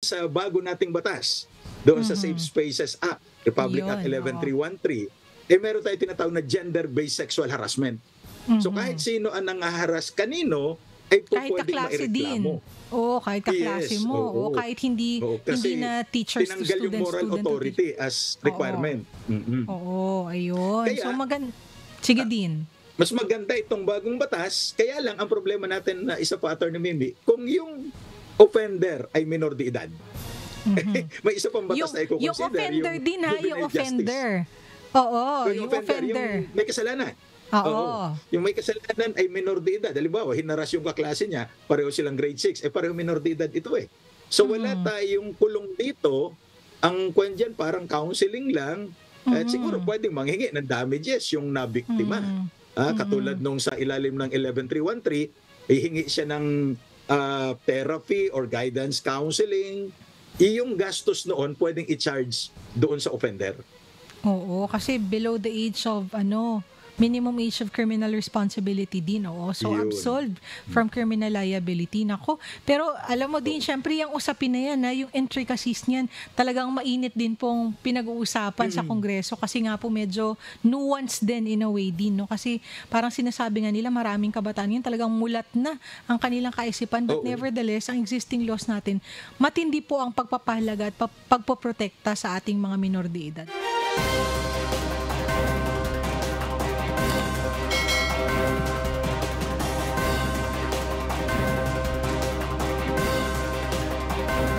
sa bago nating batas, doon sa Safe Spaces Act, Republic Act Yun, 11313, meron tayo tinatawag na gender-based sexual harassment. So kahit sino ang nangaharas kanino, ay Kahit pwedeng kaklase din. maireklamo. Oo, kahit kaklase Yes, mo. oo. O kahit hindi Kasi hindi na teachers to tinanggal yung students, moral student to authority as requirement. Oo, ayun. Kaya, So sige din. Mas maganda itong bagong batas, kaya lang ang problema natin na isa pa, Atty. Mimi, kung yung offender ay minor de edad. May isa pang batas na i-consider. Yung offender din ha, yung juvenile offender. justice. Oo, Yung yung offender. Yung may kasalanan. Oo. Yung may kasalanan ay minor de edad. Halimbawa, hinaras yung kaklase niya, pareho silang grade 6, pareho minor de edad ito eh. So wala tayong kulong dito. Ang kwan dyan, parang counseling lang. At siguro pwedeng manghingi ng damages yung nabiktima. Katulad nung sa ilalim ng 11313, hihingi siya ng therapy or guidance counseling. Yung gastos noon pwedeng i-charge doon sa offender. Oo, kasi below the age of minimum age of criminal responsibility din, oo. So, Yun. absolved from criminal liability. Nako. Pero, alam mo din, syempre, yung usapin na yan, yung intricacies niyan, talagang mainit din pong pinag-uusapan sa Kongreso kasi nga po medyo nuanced din in a way din, no? Kasi parang sinasabi nga nila, maraming kabataan yan, talagang mulat na ang kanilang kaisipan. But nevertheless, ang existing laws natin, matindi po ang pagpapahalaga at pagpoprotekta sa ating mga minor de edad.